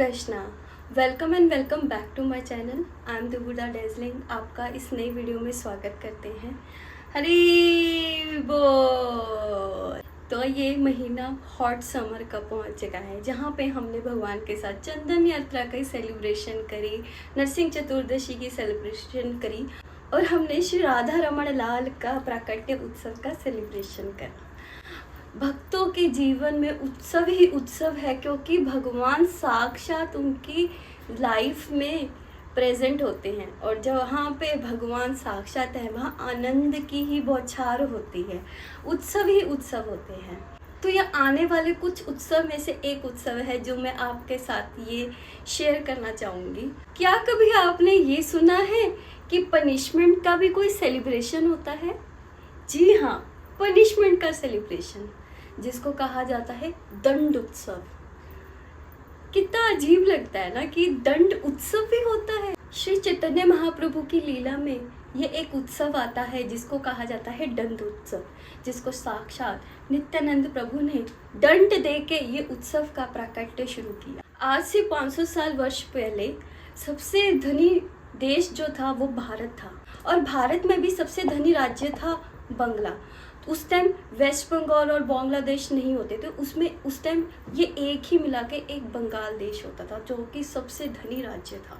Krishna. Welcome and welcome back to my channel. I am दुबुदा dazzling. आपका इस नई वीडियो में स्वागत करते हैं। हरी बोल। तो ये महीना हॉट समर का पहुंच चुका है, जहाँ पे हमने भगवान के साथ चंदन यात्रा का सेलिब्रेशन करी, नरसिंह चतुर्दशी की सेलिब्रेशन करी और हमने श्री राधा रमण लाल का प्राकट्य उत्सव का सेलिब्रेशन करा। भक्तों के जीवन में उत्सव ही उत्सव है, क्योंकि भगवान साक्षात उनकी लाइफ में प्रेजेंट होते हैं और जहाँ पे भगवान साक्षात है वहाँ आनंद की ही बौछार होती है। उत्सव ही उत्सव होते हैं। तो ये आने वाले कुछ उत्सव में से एक उत्सव है जो मैं आपके साथ ये शेयर करना चाहूँगी। क्या कभी आपने ये सुना है कि पनिशमेंट का भी कोई सेलिब्रेशन होता है? जी हाँ, पनिशमेंट का सेलिब्रेशन, जिसको कहा जाता है दंड उत्सव। कितना अजीब लगता है ना कि दंड उत्सव भी होता है। श्री चैतन्य महाप्रभु की लीला में ये एक उत्सव आता है जिसको कहा जाता है दंड उत्सव, जिसको साक्षात नित्यानंद प्रभु ने दंड दे के ये उत्सव का प्राकट्य शुरू किया। आज से 500 साल वर्ष पहले सबसे धनी देश जो था वो भारत था, और भारत में भी सबसे धनी राज्य था बंगला। उस टाइम वेस्ट बंगाल और बांग्लादेश नहीं होते थे, उसमें उस टाइम ये एक ही मिला के एक बंगाल देश होता था, जो कि सबसे धनी राज्य था।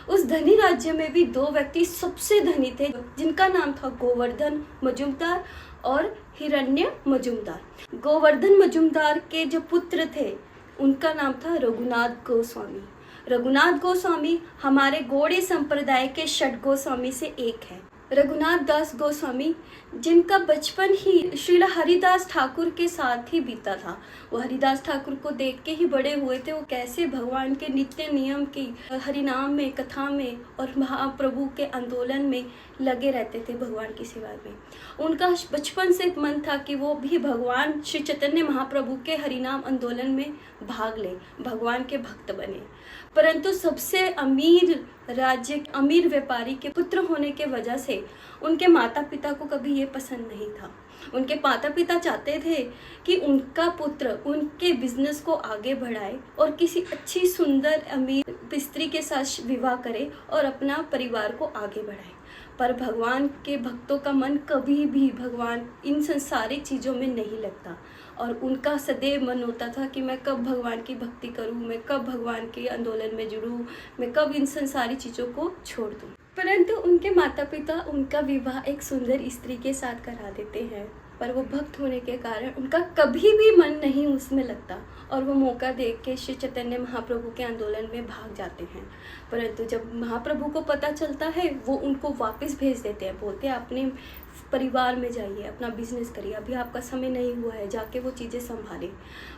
उस धनी राज्य में भी दो व्यक्ति सबसे धनी थे, जिनका नाम था गोवर्धन मजूमदार और हिरण्य मजूमदार। गोवर्धन मजूमदार के जो पुत्र थे उनका नाम था रघुनाथ गोस्वामी। रघुनाथ गोस्वामी हमारे गौड़ीय संप्रदाय के षट गोस्वामी से एक है। रघुनाथ दास गोस्वामी, जिनका बचपन ही श्रील हरिदास ठाकुर के साथ ही बीता था। वो हरिदास ठाकुर को देख के ही बड़े हुए थे, वो कैसे भगवान के नित्य नियम की हरिनाम में, कथा में और महाप्रभु के आंदोलन में लगे रहते थे भगवान की सेवा में। उनका बचपन से मन था कि वो भी भगवान श्री चैतन्य महाप्रभु के हरिनाम आंदोलन में भाग ले, भगवान के भक्त बने। परंतु सबसे अमीर राज्य, अमीर व्यापारी के पुत्र होने के वजह से उनके माता पिता को कभी ये पसंद नहीं था। उनके माता पिता चाहते थे कि उनका पुत्र उनके बिजनेस को आगे बढ़ाए और किसी अच्छी सुंदर अमीर स्त्री के साथ विवाह करे और अपना परिवार को आगे बढ़ाए। पर भगवान के भक्तों का मन कभी भी भगवान इन संसारिक चीज़ों में नहीं लगता, और उनका सदैव मन होता था कि मैं कब भगवान की भक्ति करूं, मैं कब भगवान के आंदोलन में जुड़ूं, मैं कब इन संसारी चीज़ों को छोड़ दूं। परंतु उनके माता पिता उनका विवाह एक सुंदर स्त्री के साथ करा देते हैं, पर वो भक्त होने के कारण उनका कभी भी मन नहीं उसमें लगता और वो मौका देख के श्री चैतन्य महाप्रभु के आंदोलन में भाग जाते हैं। परंतु जब महाप्रभु को पता चलता है, वो उनको वापस भेज देते हैं, बोलते हैं अपने परिवार में जाइए, अपना बिजनेस करिए, अभी आपका समय नहीं हुआ है, जाके वो चीज़ें संभालें।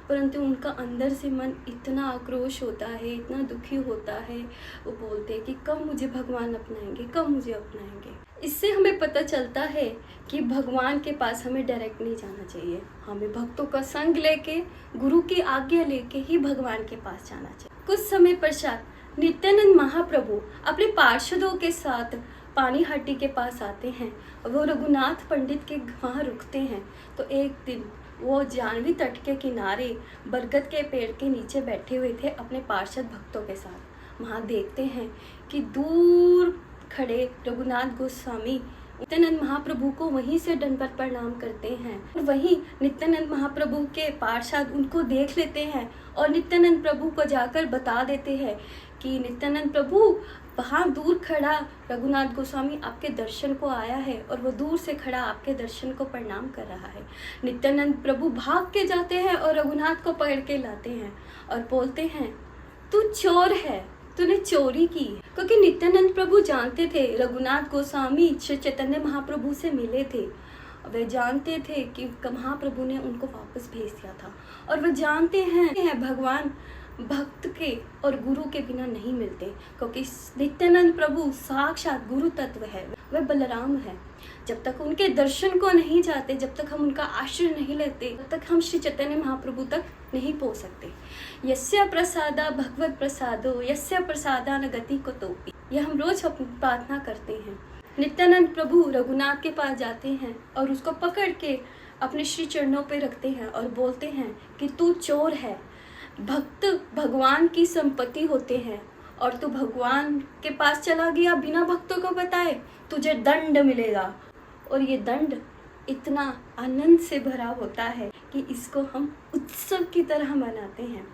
परंतु उनका अंदर से मन इतना आक्रोश होता है, इतना दुखी होता है, वो बोलते हैं कि कब मुझे भगवान अपनाएंगे, कब मुझे अपनाएंगे। इससे हमें पता चलता है कि भगवान के पास हमें डायरेक्ट नहीं जाना चाहिए, हमें भक्तों का संग लेके, गुरु की आज्ञा लेके ही भगवान के पास जाना चाहिए। कुछ समय पश्चात नित्यानंद महाप्रभु अपने पार्षदों के साथ पानी हट्टी के पास आते हैं और वो रघुनाथ पंडित के वहाँ रुकते हैं। तो एक दिन वो जानवी तट के किनारे बरगद के पेड़ के नीचे बैठे हुए थे अपने पार्षद भक्तों के साथ। वहाँ देखते हैं कि दूर खड़े रघुनाथ गोस्वामी नित्यानंद महाप्रभु को वहीं से दंडवत प्रणाम करते हैं, और वहीं नित्यानंद महाप्रभु के पार्षद उनको देख लेते हैं और नित्यानंद प्रभु को जाकर बता देते हैं कि नित्यानंद प्रभु वहाँ दूर खड़ा रघुनाथ गोस्वामी आपके दर्शन को आया है और वो दूर से खड़ा आपके दर्शन को प्रणाम कर रहा है। नित्यानंद प्रभु भाग के जाते हैं और रघुनाथ को पकड़ के लाते हैं और बोलते हैं, तू चोर है, तूने चोरी की। क्योंकि नित्यानंद प्रभु जानते थे रघुनाथ गोस्वामी श्री चैतन्य महाप्रभु से मिले थे, वे जानते थे कि महाप्रभु ने उनको वापस भेज दिया था, और वे जानते हैं भगवान भक्त के और गुरु के बिना नहीं मिलते, क्योंकि नित्यानंद प्रभु साक्षात गुरु तत्व है, वे बलराम है। जब तक उनके दर्शन को नहीं जाते, जब तक हम उनका आश्रय नहीं लेते, तब तक हम श्री चैतन्य महाप्रभु तक नहीं पहुंच सकते। यस्य प्रसादा भगवत प्रसादो यस्य प्रसादा न गति को तोपी, यह हम रोज प्रार्थना करते हैं। नित्यानंद प्रभु रघुनाथ के पास जाते हैं और उसको पकड़ के अपने श्री चरणों पे रखते हैं और बोलते हैं कि तू चोर है, भक्त भगवान की संपत्ति होते हैं और तू भगवान के पास चला गया बिना भक्तों को बताए, तुझे दंड मिलेगा। और ये दंड इतना आनंद से भरा होता है कि इसको हम उत्सव की तरह मनाते हैं।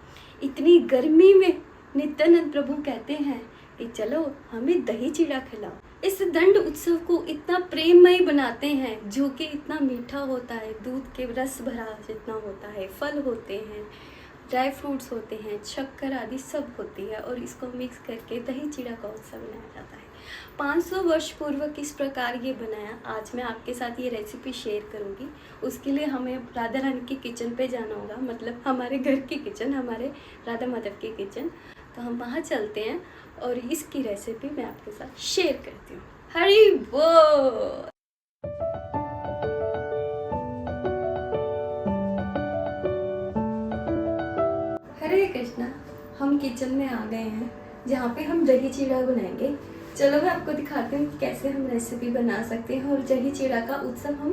इतनी गर्मी में नित्यानंद प्रभु कहते हैं कि चलो हमें दही चिड़ा खिलाओ। इस दंड उत्सव को इतना प्रेममय बनाते हैं जो कि इतना मीठा होता है, दूध के रस भरा जितना होता है, फल होते हैं, ड्राई फ्रूट्स होते हैं, शक्कर आदि सब होती है और इसको मिक्स करके दही चिड़ा का उत्सव मनाया जाता है। 500 वर्ष पूर्व किस प्रकार ये बनाया, आज मैं आपके साथ ये रेसिपी शेयर करूँगी। उसके लिए हमें राधा रानी की किचन पे जाना होगा, मतलब हमारे घर की किचन, हमारे राधा माधव की किचन। तो हम वहाँ चलते हैं और इसकी रेसिपी मैं आपके साथ शेयर करती हूँ। हरि बोल। हरे कृष्णा। हम किचन में आ गए हैं जहाँ पे हम दही चिड़ा बनाएंगे। चलो मैं आपको दिखाती हूँ कि कैसे हम रेसिपी बना सकते हैं और दही चिड़ा का उत्सव हम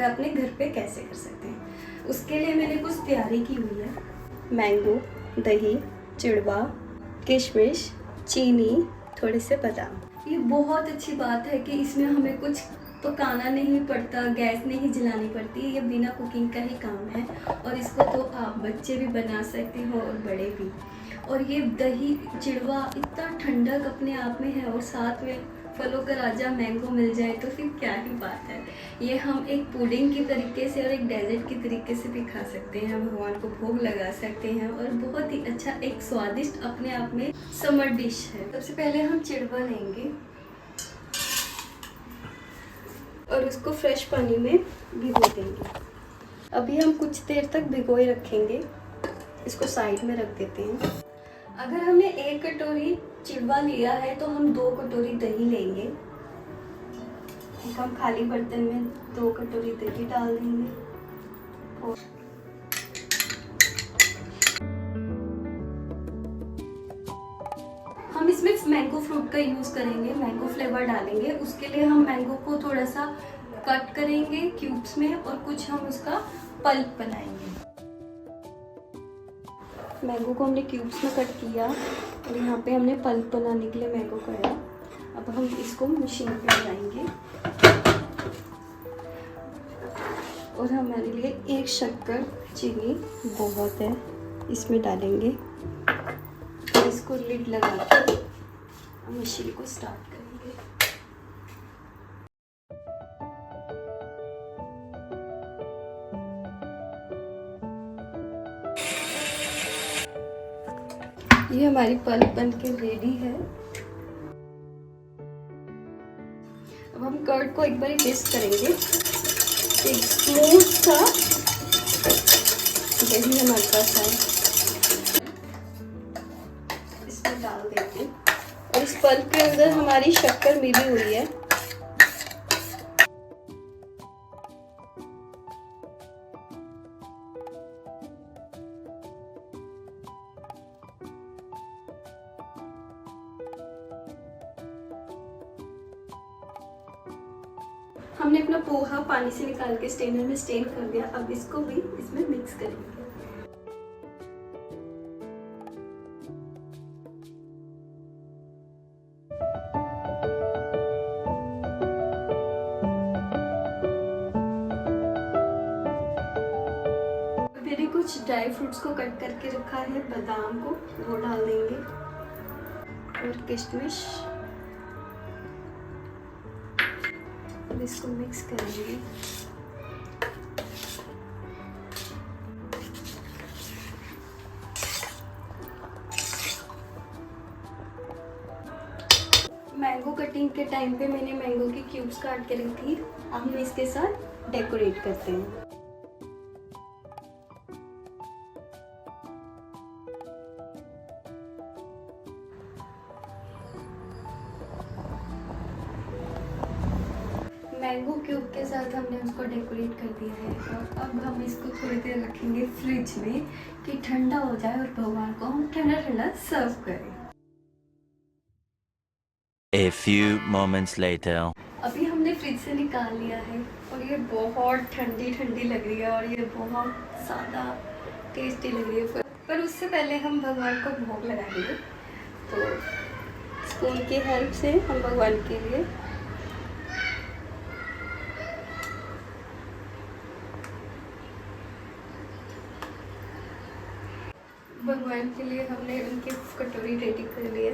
अपने घर पे कैसे कर सकते हैं। उसके लिए मैंने कुछ तैयारी की हुई है। मैंगो, दही, चिड़वा, किशमिश, चीनी, थोड़े से बादाम। ये बहुत अच्छी बात है कि इसमें हमें कुछ पकाना नहीं पड़ता, गैस नहीं जलानी पड़ती। ये बिना कुकिंग का ही काम है और इसको तो आप बच्चे भी बना सकते हो और बड़े भी। और ये दही चिड़वा इतना ठंडक अपने आप में है और साथ में फलों का राजा मैंगो मिल जाए तो फिर क्या ही बात है। ये हम एक पुडिंग की तरीके से और एक डेजर्ट की तरीके से भी खा सकते हैं, भगवान को भोग लगा सकते हैं और बहुत ही अच्छा एक स्वादिष्ट अपने आप में समर डिश है। सबसे पहले हम चिड़वा लेंगे और उसको फ्रेश पानी में भिगो देंगे। अभी हम कुछ देर तक भिगोए रखेंगे, इसको साइड में रख देते हैं। अगर हमने 1 कटोरी चिड़वा लिया है तो हम 2 कटोरी दही लेंगे। हम खाली बर्तन में 2 कटोरी दही डाल देंगे और हम इसमें मैंगो फ्रूट का यूज़ करेंगे, मैंगो फ्लेवर डालेंगे। उसके लिए हम मैंगो को थोड़ा सा कट करेंगे क्यूब्स में और कुछ हम उसका पल्प बनाएंगे। मैंगो को हमने क्यूब्स में कट किया और यहाँ पे हमने पल्प बनाने के लिए मैंगो काटा। अब हम इसको मशीन पे लगाएंगे और हमारे लिए 1 शक्कर चीनी बहुत है, इसमें डालेंगे और इसको लिड लगा के मशीन को स्टार्ट करेंगे। ये हमारी पल्प बन के रेडी है। अब हम कर्ड को एक बार मिक्स करेंगे। एक स्मूथ सा दही हमारे पास है, इसमें डाल देंगे और इस पल्प के अंदर हमारी शक्कर मिली हुई है। हमने अपना पोहा पानी से निकाल के स्टेनर में स्टेन कर दिया। अब इसको भी इसमें मिक्स करेंगे। मैंने कुछ ड्राई फ्रूट्स को कट करके रखा है, बादाम को वो डाल देंगे और किशमिश, इसको मिक्स करेंगे। मैंगो कटिंग के टाइम पे मैंने मैंगो की क्यूब्स काट के रखी थी। अब हम इसके साथ डेकोरेट करते हैं। मैंगो क्यूब के साथ हमने उसको डेकोरेट कर दिया है और अब हम इसको थोड़ी देर रखेंगे फ्रिज में कि ठंडा हो जाए और भगवान को हम ठंडा ठंडा सर्व करें। A few moments later. अभी हमने फ्रिज से निकाल लिया है और ये बहुत ठंडी ठंडी लग रही है और ये बहुत ज़्यादा टेस्टी लग रही है। पर उससे पहले हम भगवान को भोग लगाएंगे। तो स्पून की हेल्प से हम भगवान के लिए हमने उनकी कटोरी रेडी कर ली है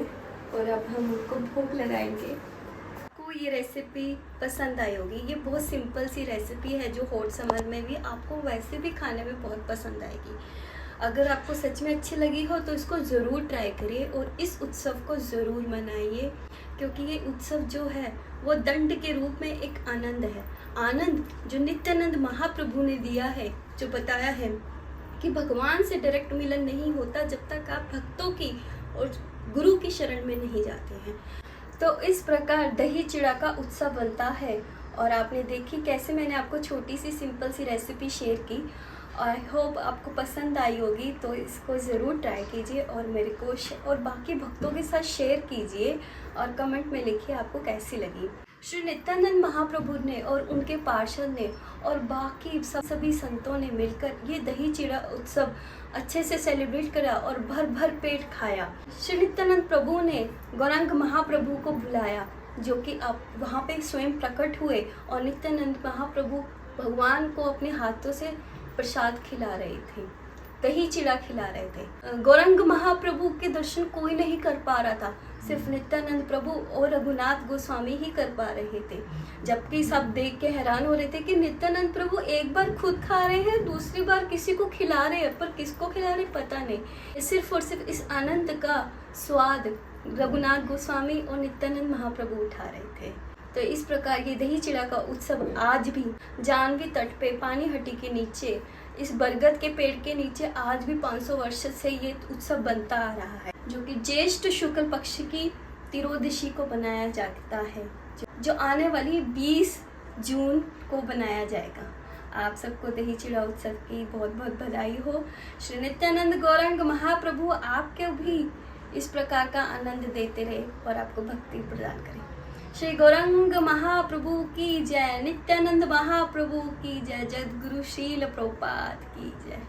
और अब हम उनको भोग लगाएंगे। आपको ये रेसिपी पसंद आई होगी। ये बहुत सिंपल सी रेसिपी है जो हॉट समर में भी आपको वैसे भी खाने में बहुत पसंद आएगी। अगर आपको सच में अच्छी लगी हो तो इसको ज़रूर ट्राई करिए और इस उत्सव को ज़रूर मनाइए, क्योंकि ये उत्सव जो है वो दंड के रूप में एक आनंद है। आनंद जो नित्यानंद महाप्रभु ने दिया है, जो बताया है कि भगवान से डायरेक्ट मिलन नहीं होता जब तक आप भक्तों की और गुरु की शरण में नहीं जाते हैं। तो इस प्रकार दही चिड़ा का उत्सव बनता है। और आपने देखी कैसे मैंने आपको छोटी सी सिंपल सी रेसिपी शेयर की। आई होप आपको पसंद आई होगी। तो इसको ज़रूर ट्राई कीजिए और मेरे को और बाकी भक्तों के साथ शेयर कीजिए और कमेंट में लिखिए आपको कैसी लगी। श्री नित्यानंद महाप्रभु ने और उनके पार्षद ने और बाकी सभी संतों ने मिलकर ये दही चिड़ा उत्सव अच्छे से सेलिब्रेट करा और भर भर पेट खाया। श्री नित्यानंद प्रभु ने गौरांग महाप्रभु को बुलाया, जो कि आप वहाँ पे स्वयं प्रकट हुए और नित्यानंद महाप्रभु भगवान को अपने हाथों से प्रसाद खिला रहे थे, दही चिड़ा खिला रहे थे। गौरांग महाप्रभु के दर्शन कोई नहीं कर पा रहा था, सिर्फ नित्यानंद प्रभु और रघुनाथ गोस्वामी ही कर पा रहे थे। जबकि सब देख के हैरान हो रहे थे कि नित्यानंद प्रभु एक बार खुद खा रहे हैं, दूसरी बार किसी को खिला रहे हैं, पर किसको खिला रहे पता नहीं। सिर्फ और सिर्फ इस आनंद का स्वाद रघुनाथ गोस्वामी और नित्यानंद महाप्रभु उठा रहे थे। तो इस प्रकार ये दही चिड़ा का उत्सव आज भी जाह्नवी तट पे पानी हटी के नीचे इस बरगद के पेड़ के नीचे आज भी 500 वर्ष से ये उत्सव बनता आ रहा है, जो कि ज्येष्ठ शुक्ल पक्ष की तिरोदशी को बनाया जाता है, जो आने वाली 20 जून को बनाया जाएगा। आप सबको दही चिड़ा उत्सव की बहुत बहुत बधाई हो। श्री नित्यानंद गौरांग महाप्रभु आपके भी इस प्रकार का आनंद देते रहे और आपको भक्ति प्रदान करें। श्री गौरांग महाप्रभु की जय, नित्यानंद महाप्रभु की जय, जगद्गुरु श्रील प्रभुपाद की जय।